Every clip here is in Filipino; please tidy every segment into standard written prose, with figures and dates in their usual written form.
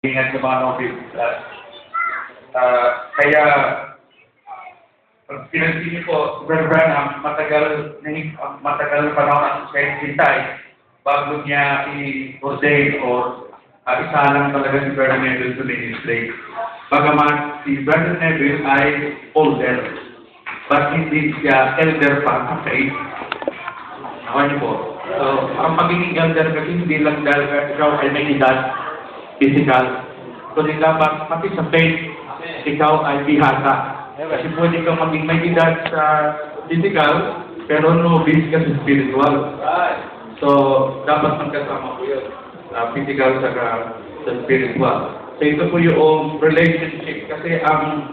ingat sa mga novice. Kaya, pinagpili ko, Brother Branham, matagal na panahon ang siya hintay bago niya i-ordain or isa lang talaga si Brother Neville to ministry. Bagaman si Brother Neville ay older, but hindi siya elder pa sa faith. Nakuha niyo po. So, ang pagiging elder kasi hindi lang dahil ikaw ay may edad, physical. So, dapat pati sa faith, ikaw ay bihasa. Kasi pwede kang maging may edad sa physical, pero novice ka sa spiritual. So, dapat magkasama po yun. Physical sa spiritual. So, ito po yung relationship. Kasi ang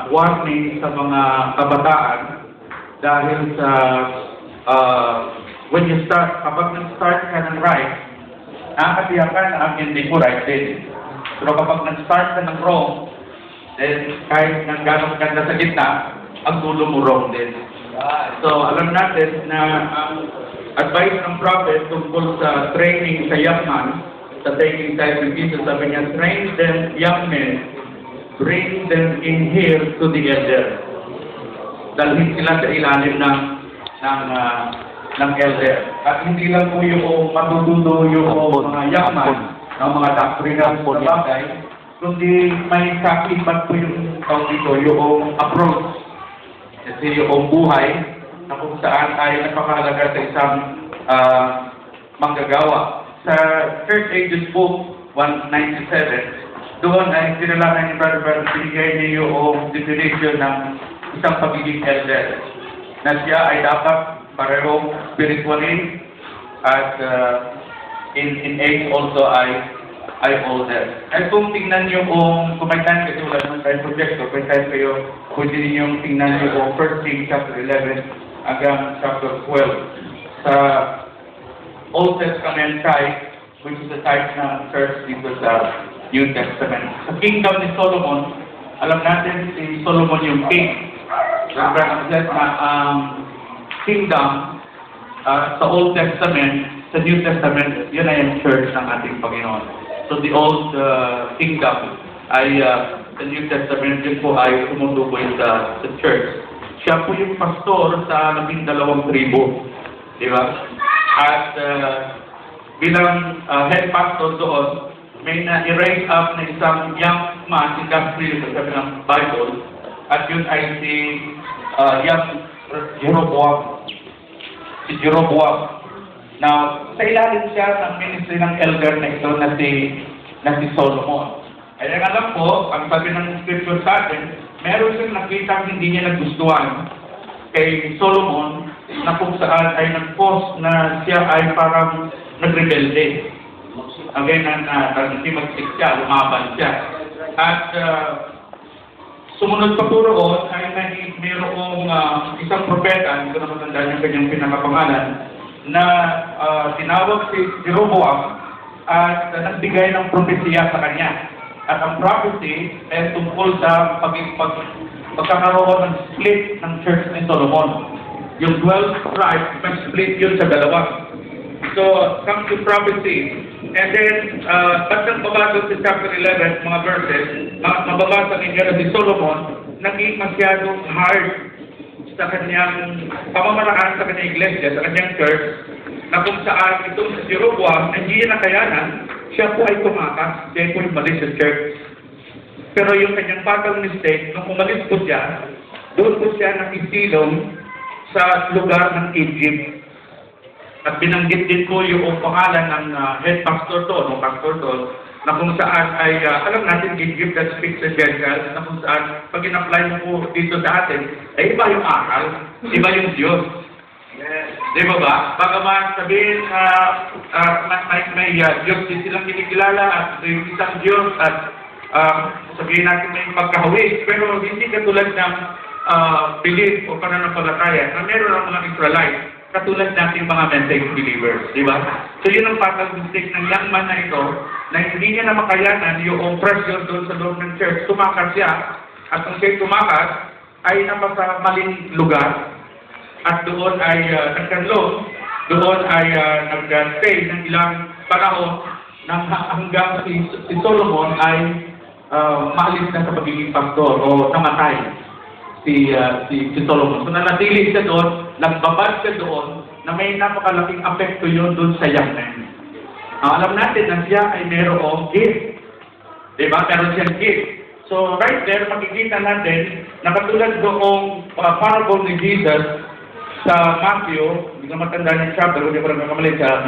warning sa mga kabataan, dahil sa when you start, kapag nag-start ka ng right, nakakatiyakan na ang hindi ko right din. Pero kapag nag-start ka ng wrong, then kahit nang gano'ng ganda sa gitna, ang dulo mo wrong din. So, alam natin na ang advice ng prophet tungkol sa training sa young man, sa taking time with Jesus, sabi niya, train them young men, bring them in here to the elder. Dalhin sila sa ilalim ng elder. At hindi lang po yung matututo yung mga young man, ng mga doctrinal na bagay, kundi may kakibat po yung yung approach. Kasi yung buhay na kung saan ay napakahalaga sa isang manggagawa. Sa Church Ages Book 197, doon ay sinalaman ni Brother Branham, binigay niya yung definition ng isang pagiging elder. Na siya ay dapat parehong spiritually at in age also ay older. At kung tingnan niyo kung may time kasi wala naman tayo projector, may time kayo, pwede niyo tingnan niyo kung 1 Kings chapter 11 hanggang chapter 12. Sa Old Testament type, which is the type ng church dito sa New Testament. Sa kingdom ni Solomon, alam natin si Solomon yung king. Branham says na ang kingdom sa Old Testament, sa New Testament, yun ay ang church ng ating Panginoon. So the Old Kingdom ay sa New Testament, yun po ay tumutukoy sa church. Siya po yung pastor sa 12 tribo. Di ba? At bilang head pastor doon, may na-erase up na isang young man, si Gabriel, sa sabi ng Bible, at yun ay si young Jeroboam. Si Jeroboam. Now, sa ilalim siya ng ministry ng elder na ito na si Solomon. Ay alam po, ang sabi ng scripture sa atin, meron siyang nakita hindi niya nagustuhan kay Solomon na kung saan ay nag-post na siya ay parang nagrebelde. Again, hindi mag-stick siya, lumaban siya. At sumunod pa po roon ay mayroong isang propeta, hindi ko na matandaan yung kanyang pinakapangalan, na tinawag si Jeroboam at nagbigay ng propesya sa kanya. At ang prophecy ay tungkol sa pagkakaroon ng split ng church ni Solomon. Yung 12 tribes, may split yun sa dalawa. So, comes to prophecy. And then, pagkang babasa sa chapter 11, mga verses, mababasa ninyo na si Solomon, naging masyadong hard sa kanyang pamamaraan sa kanyang iglesia, sa kanyang church, na kung saan itong si Jeroboam, hindi niya nakayanan, siya po ay tumakas, siya po umalis sa church. Pero yung kanyang fatal mistake, nung umalis po siya, doon po siya nakisilong sa lugar ng Egypt. At binanggit din po yung pangalan ng head pastor doon, o pastor doon, na kung saan ay, alam natin, Egypt that speaks the Gentiles, na kung saan, pag in-apply mo po dito sa atin, ay iba yung akal, iba yung Diyos. Di ba ba? Bagaman sabihin may Diyos din silang kinikilala at yung isang Diyos at sabihin natin may pagkahawig, pero hindi katulad ng belief o pananampalataya na meron ang mga Israelites, katulad natin mga Messianic believers, di ba? So yun ang fatal mistake ng young man na ito, na hindi niya na makayanan yung pressure doon sa loob ng church, tumakas siya, at kung siya tumakas, ay napasa maling lugar, at doon ay nagkanlong, doon ay nag-stay ng ilang panahon, hanggang si Solomon ay maalis na sa pagiging pastor o namatay si Solomon. So nanatili siya doon, nagbabad siya doon, na may napakalaking apekto yun doon sa young man. Alam natin na siya ay mayroong gift. Diba? Meron siyang gift. So right there, makikita natin na katulad doong parable ni Jesus sa Matthew, hindi ko matanda ng chapter, hindi ko rin nakamali sa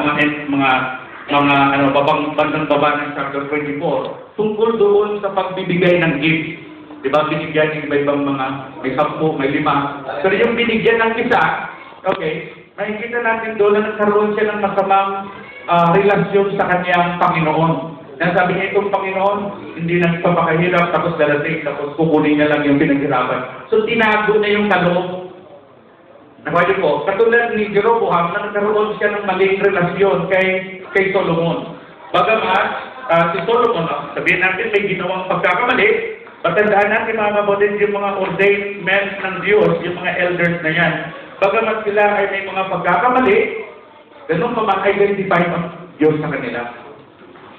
bandang baba ng chapter 24, tungkol doon sa pagbibigay ng gift. Diba? Binigyan ng iba-ibang mga, may 10, may 5. So yung binigyan ng isa, okay, makikita natin doon na nagkaroon siya ng masamang relasyon sa kanyang Panginoon. Nasabi niya itong Panginoon, hindi na nagpapakahirap, tapos darating, tapos kukunin niya lang yung pinaghirapan. So tinago na yung kaloob. Nakuha po, katulad ni Jeroboam, na nagkaroon siya ng maling relasyon kay Solomon. Bagamat, si Solomon, sabihin natin may ginawang pagkakamali, patandaan natin mga kapatid, yung mga ordained men ng Diyos, yung mga elders na yan, bagamat sila ay may mga pagkakamali, ganun pa ma-identify ang Diyos sa kanila.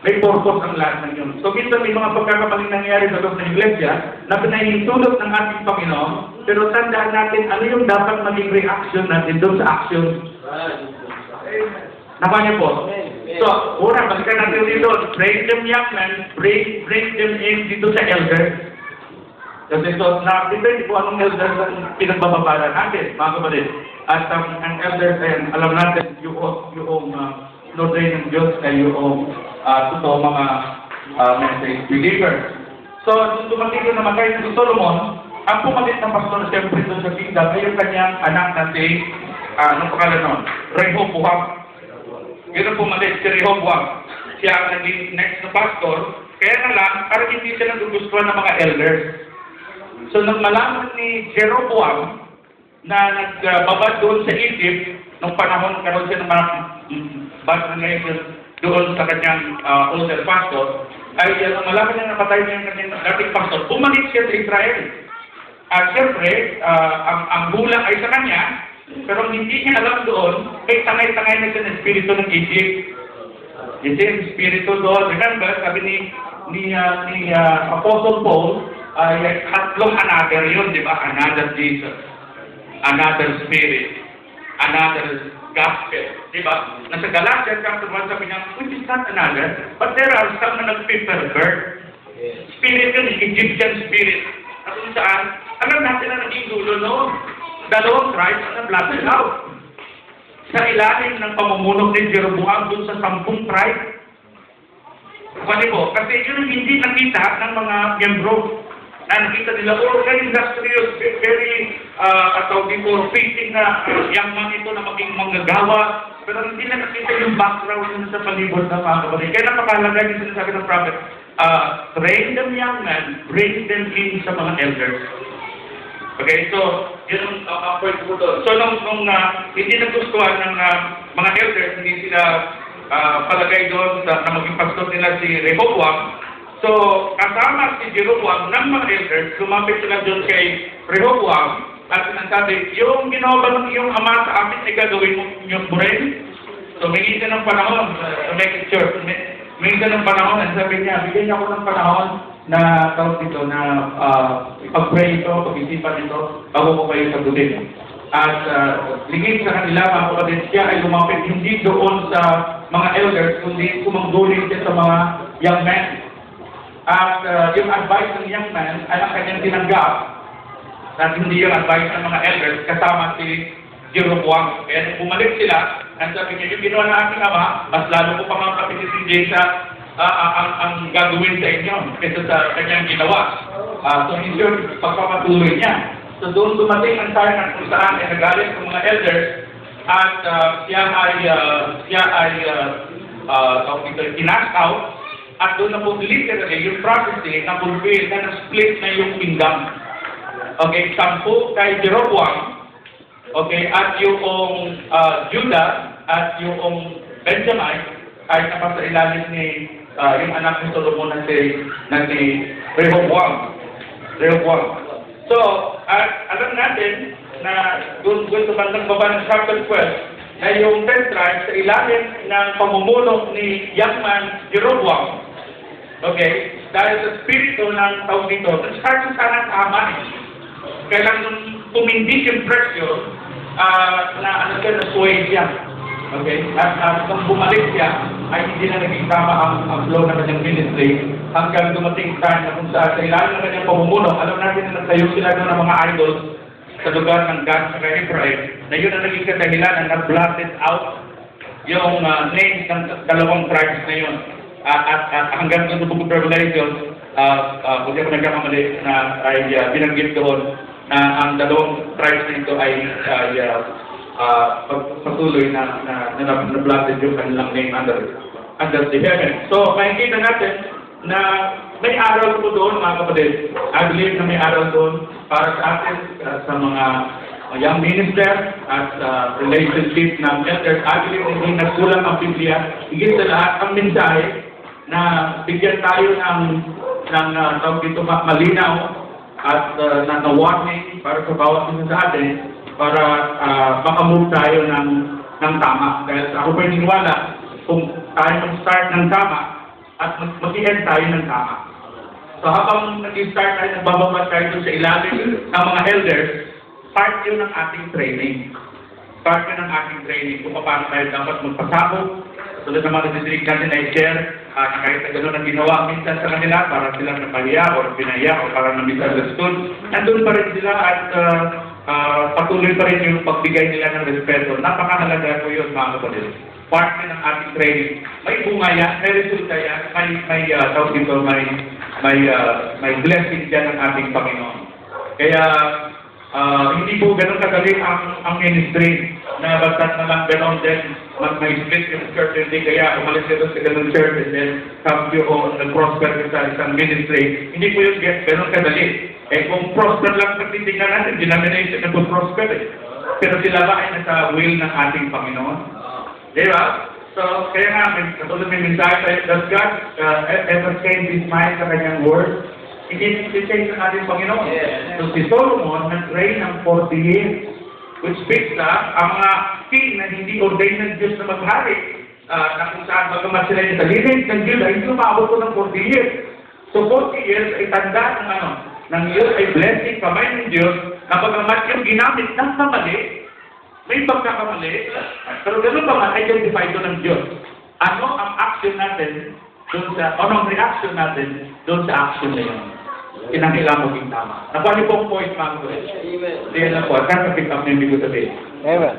May purpose ang lahat ng yun. So, minsan may mga pagkakamaling nangyayari sa loob ng iglesia na pinahintulot ng ating Panginoon, pero tandaan natin ano yung dapat maging reaction natin doon sa action. Nakuha niyo po? So, una, balikan natin dito, bring them young men, bring them in dito sa elder. Kasi so, depende po anong elder ang pinagbababala natin, mga kapatid. At ang elder, alam natin, yung Lord ng Diyos ay yung totoo mga message believers. So, nung dumating yung namatay si Solomon, ang pumalit na pastor siyempre doon sa kingdom ay yung kanyang anak na si, anong pangalan nun? Rehoboam. Yun ang pumalit, si Rehoboam. Siya ang naging next na pastor, kaya na lang, parang hindi siya nagugustuhan ng mga elders. So, nang malaman ni Jeroboam na nagbabad doon sa Egypt, nung panahon karoon siya ng mga bad na ngayon doon sa kanyang older pastor, ay nang malaman niya na patay niya yung kanyang dating pastor, bumalik siya sa Israel. At siyempre, ang bulang ay sa kanya, pero hindi niya alam doon, may tangay-tangay na siya ng espiritu ng Egypt. Kasi yung espiritu doon, remember, sabi ni Apostle Paul, ay tatlong another yun, di ba? Another Jesus, another spirit, another gospel. Di ba? Nasa Galatians chapter 1 sabi niya, which is not another, but there are some na nag-pervert. Spirit yun, Egyptian spirit. At kung saan, alam natin na naging dulo noon. Dalawang tribes na blotted out. Sa ilalim ng pamumunog ni Jeroboam doon sa 10 tribes. Kasi po, kasi yun hindi nakita ng mga miyembro. Na nakita nila, very industrious, very, fitting na young man ito na maging manggagawa. Pero hindi na nakita yung background sa palibot ng mga kapatid. Kaya napakalaga yung sinasabi ng prophet, train them young men, bring them in sa mga elders. Okay, so, yun ang point ko doon. So, nung hindi nagustuhan ng mga elders, hindi sila palagay doon na maging pastor nila si Rehoboam. So, kasama si Jeroboam ng mga elders, lumapit sila doon kay Rehoboam at sinasabi, yung ginawa ba ng iyong ama sa amin ay gagawin mo rin? So, mingi siya ng panahon, make it short, mingi siya ng panahon, at sabi niya, bigyan niya ako ng panahon na tawag dito, na ipag-pray ito, pag-isipan ito, bago ko kayo sagutin. At ligid sa kanila, mga kapatid, siya ay lumapit hindi doon sa mga elders, kundi kumangguling siya sa mga young men. At yung advice ng young man ay ang kanyang tinanggap. At hindi yung advice ng mga elders kasama si Jeroboam. Kaya nung bumalik sila, at sabi niya, yung ginawa ng aking ama, mas lalo ko pa mga kapitid ang gagawin sa inyo kaysa sa kanyang ginawa. So hindi yung pagpapatuloy niya. So doon dumating ang time at kung saan ay nagalit ng mga elders at siya ay kinast out. At doon na po literally yung prophecy na fulfill na na-split na yung kingdom. Okay, 10 kay Jeroboam, okay, at yung Judah at yung Benjamin ay napasa ilalim ni yung anak ni Solomon na si Rehoboam. So, alam natin na doon sa bandang baba ng chapter 12, na yung 10 tribes sa ilalim ng pamumuno ni young man Jeroboam. Okay? Dahil sa spirito ng tao dito, nag-start sa sana tama eh. Kailangan tumindi yung pressure na sway siya. Okay? At nung bumalik siya, ay hindi na naging tama ang flow ng kanyang ministry hanggang dumating time na kung sa ilalim ng kanyang pamumuno, alam natin na nagtayo sila doon ng mga idols sa lugar ng Gad sa Ephraim, na yun ang naging kadahilan na nag-blotted out yung names ng dalawang tribes na yun. At hanggang sa Book of Revelation, kung di ako nagkakamali, na ay binanggit doon na ang dalawang tribes na ito ay patuloy na blotted yung kanilang name under the heaven. So, makikita natin na may aral po doon, mga kapatid. I believe na may aral doon para sa atin, sa mga young minister at relationship ng elders. I believe na hindi nagkulang ang Biblia. Higit sa lahat, ang mensahe na bigyan tayo ng tawag dito, malinaw at na warning para sa bawat isa sa atin para makamove tayo ng tama. Dahil ako pa niniwala, kung tayo mag-start ng tama at mag-end tayo ng tama. So habang nag-start tayo, nagbababa tayo sa ilalim ng mga elders, part yun ng ating training. Part yun ng ating training kung paano tayo dapat magpasabog. Tulad ng mga nasidinig natin na i-share, na kahit na gano'n ang ginawa minsan sa kanila, para silang napahiya o pinaya o para na-misunderstood, nandun pa rin sila at patuloy pa rin yung pagbigay nila ng respeto. Napakahalaga po yun, mga kapatid. Part yun ng ating training. May bunga yan, may resulta yan, may blessing dyan ng ating Panginoon. Kaya, hindi po ganun kadali ang ministry na basta't na lang gano'n din may split yung church, hindi kaya umalis ito sa ganun church and then come you o nag-prosper sa isang ministry. Hindi po yung ganun kadali. Eh kung prosper lang sa titignan natin, denomination na po prosper eh. Pero sila ba ay nasa will ng ating Panginoon? Di ba? So, kaya nga, katulad may mensahe tayo, does God ever change His mind sa kanyang word? Hindi change ng ating Panginoon. So, si Solomon nag-reign ng 40 years, which speaks na ang mga king na hindi ordained ng Diyos na maghari, na kung saan bagamat sila yung talinid ng Diyos, hindi umabot ko ng 40 years. So, 40 years ay tanda ng Diyos ay blessing, kamay ng Diyos, na bagamat yung ginamit ng kamali, may pagkakamali, pero gano'n pa man, identify ito ng Diyos. Ano ang action natin doon sa, anong reaction natin doon sa action na yun? Kinakailangan maging tama. Nakuha niyo pong point, mga kapatid. Amen. Sige lang po, at pick up na yung bigo sabihin. Amen.